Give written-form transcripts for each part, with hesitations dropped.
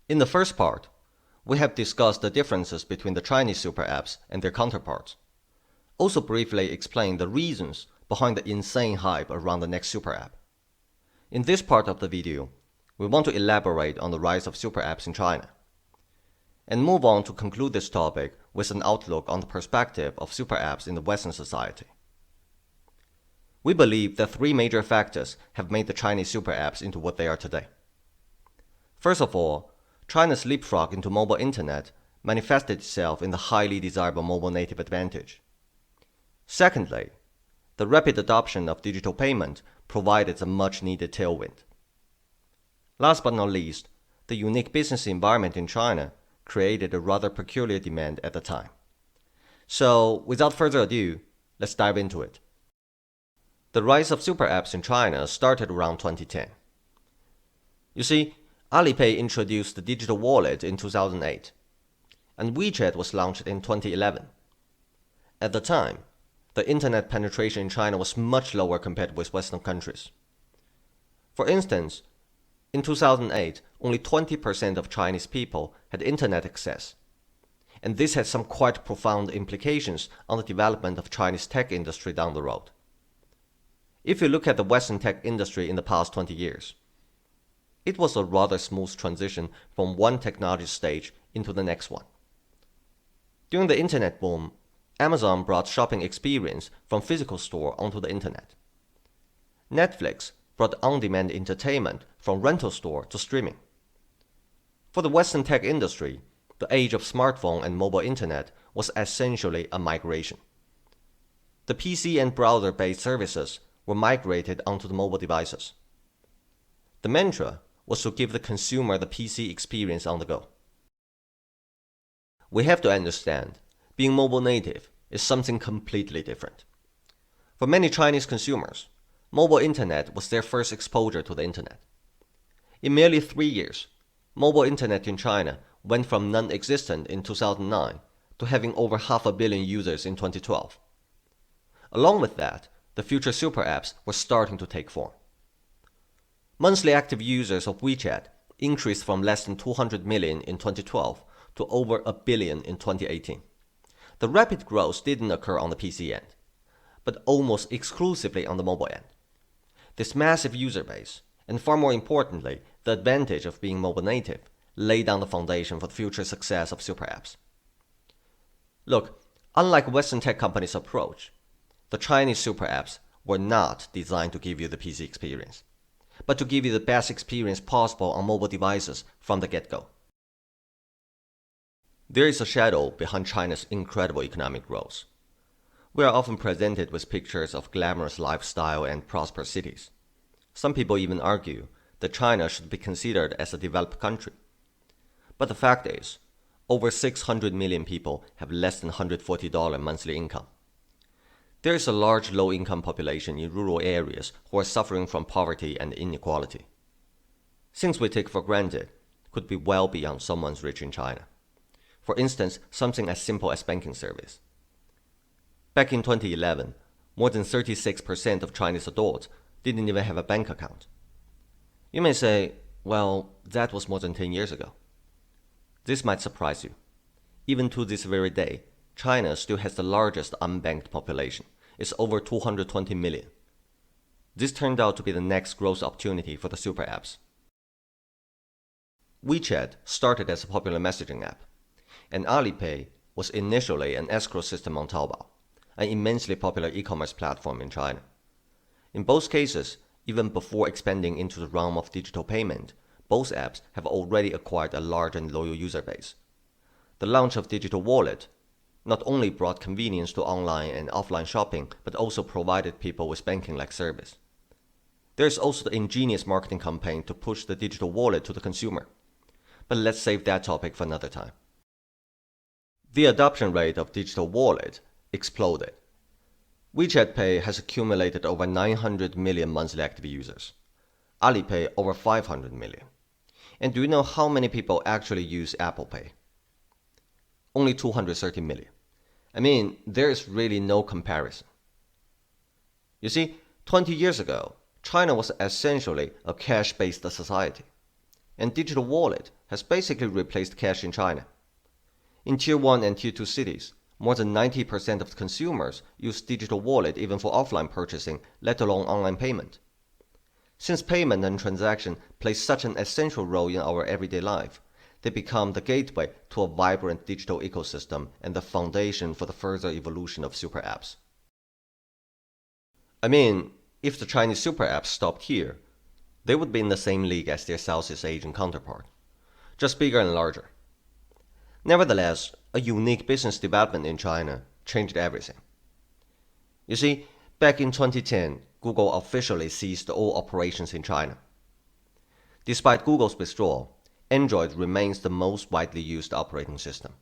In the first part, we have discussed the differences between the Chinese super apps and their counterparts. Also briefly explain the reasons behind the insane hype around the next super app. In this part of the video, we want to elaborate on the rise of super apps in China, and move on to conclude this topic with an outlook on the perspective of super apps in the Western society. We believe that three major factors have made the Chinese super apps into what they are today. First of all, China's leapfrog into mobile internet manifested itself in the highly desirable mobile native advantage. Secondly, the rapid adoption of digital payment provided a much-needed tailwind. Last but not least, the unique business environment in China created a rather peculiar demand at the time. So, without further ado, let's dive into it. The rise of super apps in China started around 2010. You see, Alipay introduced the digital wallet in 2008, and WeChat was launched in 2011. At the time, the internet penetration in China was much lower compared with Western countries. For instance, in 2008, only 20% of Chinese people had internet access, and this had some quite profound implications on the development of Chinese tech industry down the road. If you look at the Western tech industry in the past 20 years, it was a rather smooth transition from one technology stage into the next one. During the internet boom, Amazon brought shopping experience from physical store onto the internet. Netflix brought on-demand entertainment from rental store to streaming. For the Western tech industry, the age of smartphone and mobile internet was essentially a migration. The PC and browser-based services were migrated onto the mobile devices. The mantra was to give the consumer the PC experience on the go. We have to understand, being mobile native is something completely different. For many Chinese consumers, mobile internet was their first exposure to the internet. In merely 3 years, mobile internet in China went from non-existent in 2009 to having over 500 million users in 2012. Along with that, the future super apps were starting to take form. Monthly active users of WeChat increased from less than 200 million in 2012 to over 1 billion in 2018. The rapid growth didn't occur on the PC end, but almost exclusively on the mobile end. This massive user base, and far more importantly, the advantage of being mobile native, laid down the foundation for the future success of super apps. Look, unlike Western tech companies' approach, the Chinese super apps were not designed to give you the PC experience, but to give you the best experience possible on mobile devices from the get-go. There is a shadow behind China's incredible economic growth. We are often presented with pictures of glamorous lifestyle and prosperous cities. Some people even argue that China should be considered as a developed country. But the fact is, over 600 million people have less than $140 monthly income. There is a large low-income population in rural areas who are suffering from poverty and inequality. Things we take for granted could be well beyond someone's reach in China. For instance, something as simple as banking service. Back in 2011, more than 36% of Chinese adults didn't even have a bank account. You may say, well, that was more than 10 years ago. This might surprise you. Even to this very day, China still has the largest unbanked population. It's over 220 million. This turned out to be the next growth opportunity for the super apps. WeChat started as a popular messaging app, and Alipay was initially an escrow system on Taobao, an immensely popular e-commerce platform in China. In both cases, even before expanding into the realm of digital payment, both apps have already acquired a large and loyal user base. The launch of digital wallet not only brought convenience to online and offline shopping, but also provided people with banking-like service. There is also the ingenious marketing campaign to push the digital wallet to the consumer. But let's save that topic for another time. The adoption rate of digital wallet exploded. WeChat Pay has accumulated over 900 million monthly active users. Alipay over 500 million. And do you know how many people actually use Apple Pay? Only 230 million. I mean, there is really no comparison. You see, 20 years ago, China was essentially a cash-based society, and digital wallet has basically replaced cash in China. In Tier 1 and Tier 2 cities, more than 90% of consumers use digital wallet even for offline purchasing, let alone online payment. Since payment and transaction play such an essential role in our everyday life, they become the gateway to a vibrant digital ecosystem and the foundation for the further evolution of super apps. I mean, if the Chinese super apps stopped here, they would be in the same league as their Southeast Asian counterpart, just bigger and larger. Nevertheless, a unique business development in China changed everything. You see, back in 2010, Google officially ceased all operations in China. Despite Google's withdrawal, Android remains the most widely used operating system,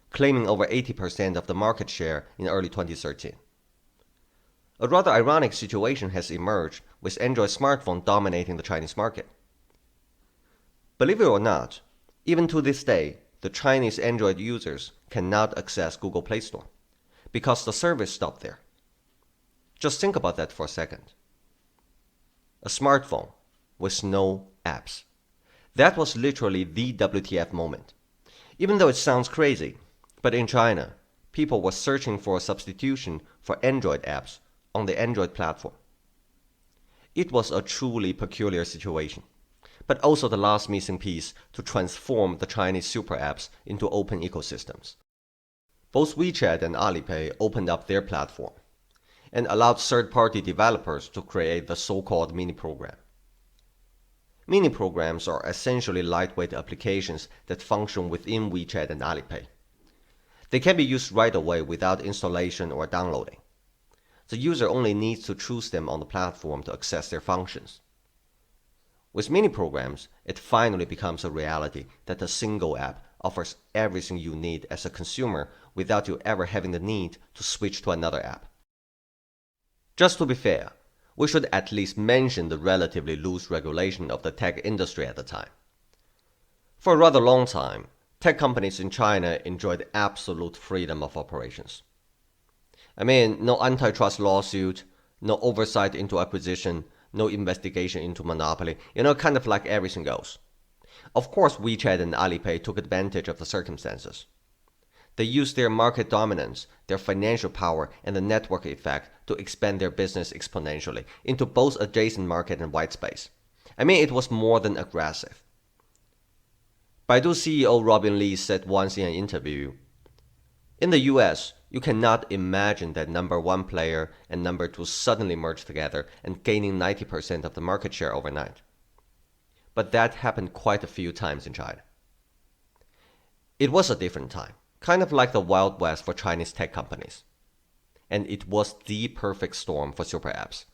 claiming over 80% of the market share in early 2013. A rather ironic situation has emerged with Android smartphone dominating the Chinese market. Believe it or not, even to this day, the Chinese Android users cannot access Google Play Store because the service stopped there. Just think about that for a second. A smartphone with no apps. That was literally the WTF moment. Even though it sounds crazy, but in China, people were searching for a substitution for Android apps on the Android platform. It was a truly peculiar situation, but also the last missing piece to transform the Chinese super apps into open ecosystems. Both WeChat and Alipay opened up their platform and allowed third-party developers to create the so-called mini program. Mini programs are essentially lightweight applications that function within WeChat and Alipay. They can be used right away without installation or downloading. The user only needs to choose them on the platform to access their functions. With mini programs, it finally becomes a reality that a single app offers everything you need as a consumer without you ever having the need to switch to another app. Just to be fair, we should at least mention the relatively loose regulation of the tech industry at the time. For a rather long time, tech companies in China enjoyed absolute freedom of operations. I mean, no antitrust lawsuit, no oversight into acquisition, no investigation into monopoly, kind of like everything goes. Of course, WeChat and Alipay took advantage of the circumstances. They used their market dominance, their financial power, and the network effect to expand their business exponentially into both adjacent market and white space. I mean, it was more than aggressive. Baidu CEO Robin Li said once in an interview, "In the US, you cannot imagine that number one player and number two suddenly merge together and gaining 90% of the market share overnight." But that happened quite a few times in China. It was a different time, kind of like the Wild West for Chinese tech companies. And it was the perfect storm for super apps.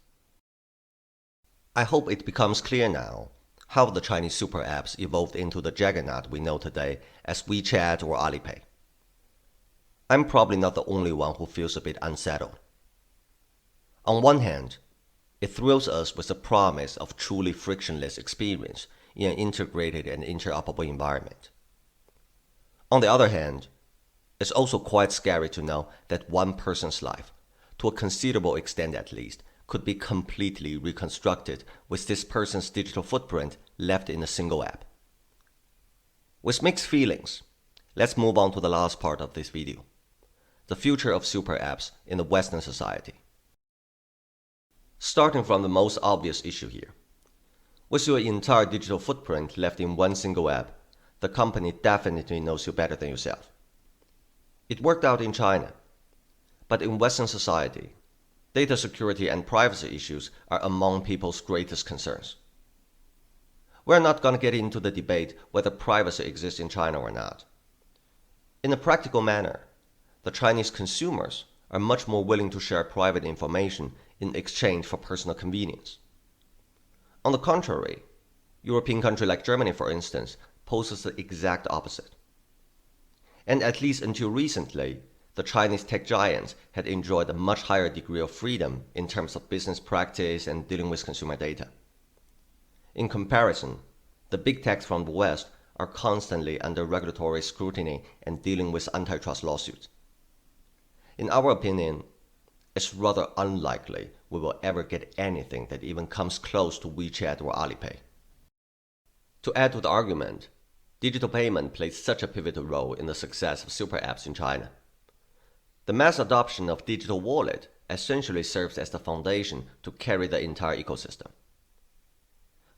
I hope it becomes clear now how the Chinese super apps evolved into the juggernaut we know today as WeChat or Alipay. I'm probably not the only one who feels a bit unsettled. On one hand, it thrills us with the promise of truly frictionless experience in an integrated and interoperable environment. On the other hand, it's also quite scary to know that one person's life, to a considerable extent at least, could be completely reconstructed with this person's digital footprint left in a single app. With mixed feelings, let's move on to the last part of this video: the future of super apps in the Western society. Starting from the most obvious issue here. With your entire digital footprint left in one single app, the company definitely knows you better than yourself. It worked out in China, but in Western society, data security and privacy issues are among people's greatest concerns. We're not going to get into the debate whether privacy exists in China or not. In a practical manner, the Chinese consumers are much more willing to share private information in exchange for personal convenience. On the contrary, European country like Germany, for instance, poses the exact opposite. And at least until recently, the Chinese tech giants had enjoyed a much higher degree of freedom in terms of business practice and dealing with consumer data. In comparison, the big techs from the West are constantly under regulatory scrutiny and dealing with antitrust lawsuits. In our opinion, it's rather unlikely we will ever get anything that even comes close to WeChat or Alipay. To add to the argument, digital payment plays such a pivotal role in the success of super apps in China. The mass adoption of digital wallet essentially serves as the foundation to carry the entire ecosystem.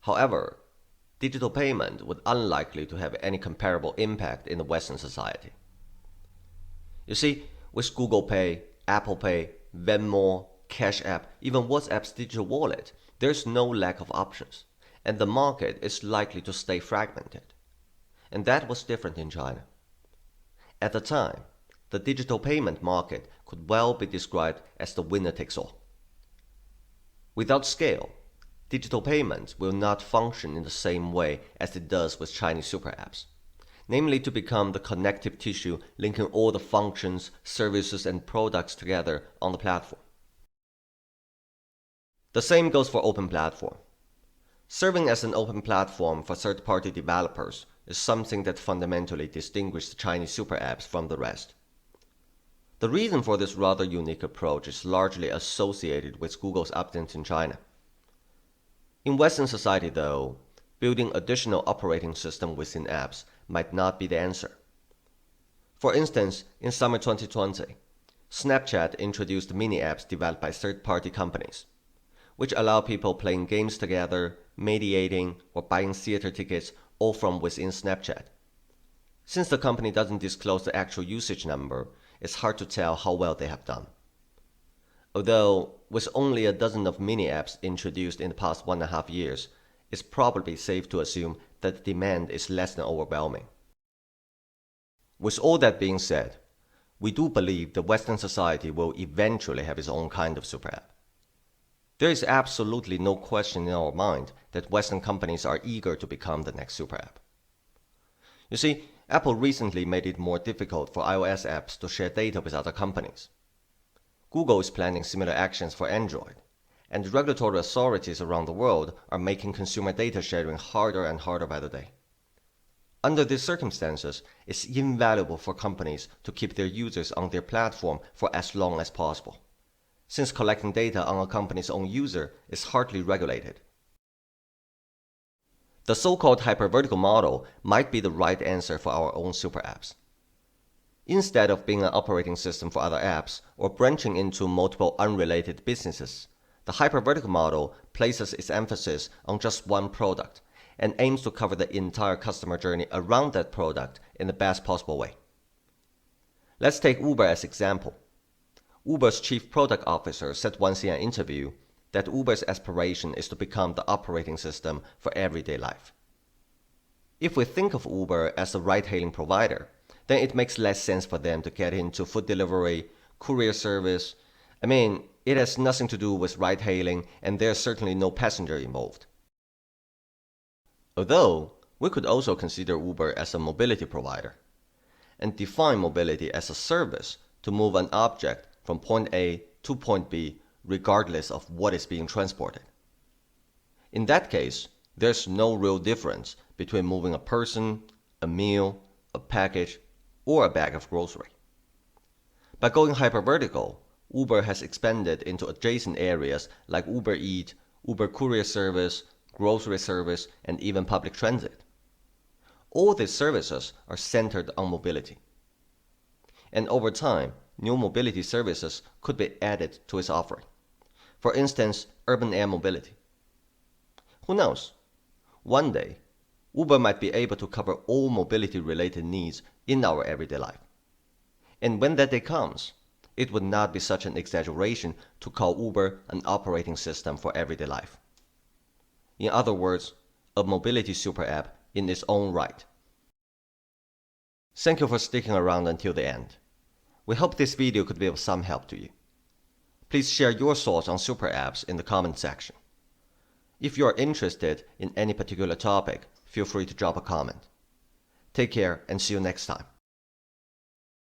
However, digital payment would unlikely to have any comparable impact in the Western society. You see, with Google Pay, Apple Pay, Venmo, Cash App, even WhatsApp's digital wallet, there's no lack of options, and the market is likely to stay fragmented. And that was different in China. At the time, the digital payment market could well be described as the winner takes all. Without scale, digital payments will not function in the same way as it does with Chinese super apps, namely to become the connective tissue linking all the functions, services, and products together on the platform. The same goes for open platform. Serving as an open platform for third-party developers is something that fundamentally distinguishes Chinese super apps from the rest. The reason for this rather unique approach is largely associated with Google's absence in China. In Western society, though, building additional operating system within apps might not be the answer. For instance, in summer 2020, Snapchat introduced mini-apps developed by third-party companies, which allow people playing games together, mediating, or buying theater tickets all from within Snapchat. Since the company doesn't disclose the actual usage number, it's hard to tell how well they have done. Although, with only a dozen of mini-apps introduced in the past 1.5 years, it's probably safe to assume that the demand is less than overwhelming. With all that being said, we do believe the Western society will eventually have its own kind of super app. There is absolutely no question in our mind that Western companies are eager to become the next super app. You see, Apple recently made it more difficult for iOS apps to share data with other companies. Google is planning similar actions for Android, and regulatory authorities around the world are making consumer data sharing harder and harder by the day. Under these circumstances, it's invaluable for companies to keep their users on their platform for as long as possible, since collecting data on a company's own user is hardly regulated. The so-called hypervertical model might be the right answer for our own super apps. Instead of being an operating system for other apps or branching into multiple unrelated businesses, the hypervertical model places its emphasis on just one product and aims to cover the entire customer journey around that product in the best possible way. Let's take Uber as example. Uber's chief product officer said once in an interview that Uber's aspiration is to become the operating system for everyday life. If we think of Uber as a ride-hailing provider, then it makes less sense for them to get into food delivery, courier service. It has nothing to do with ride-hailing, and there's certainly no passenger involved. Although, we could also consider Uber as a mobility provider, and define mobility as a service to move an object from point A to point B regardless of what is being transported. In that case, there's no real difference between moving a person, a meal, a package, or a bag of grocery. By going hypervertical, Uber has expanded into adjacent areas like Uber Eats, Uber Courier Service, grocery service, and even public transit. All these services are centered on mobility. And over time, new mobility services could be added to its offering. For instance, urban air mobility. Who knows? One day, Uber might be able to cover all mobility-related needs in our everyday life. And when that day comes, it would not be such an exaggeration to call Uber an operating system for everyday life. In other words, a mobility super app in its own right. Thank you for sticking around until the end. We hope this video could be of some help to you. Please share your thoughts on super apps in the comment section. If you are interested in any particular topic, feel free to drop a comment. Take care and see you next time.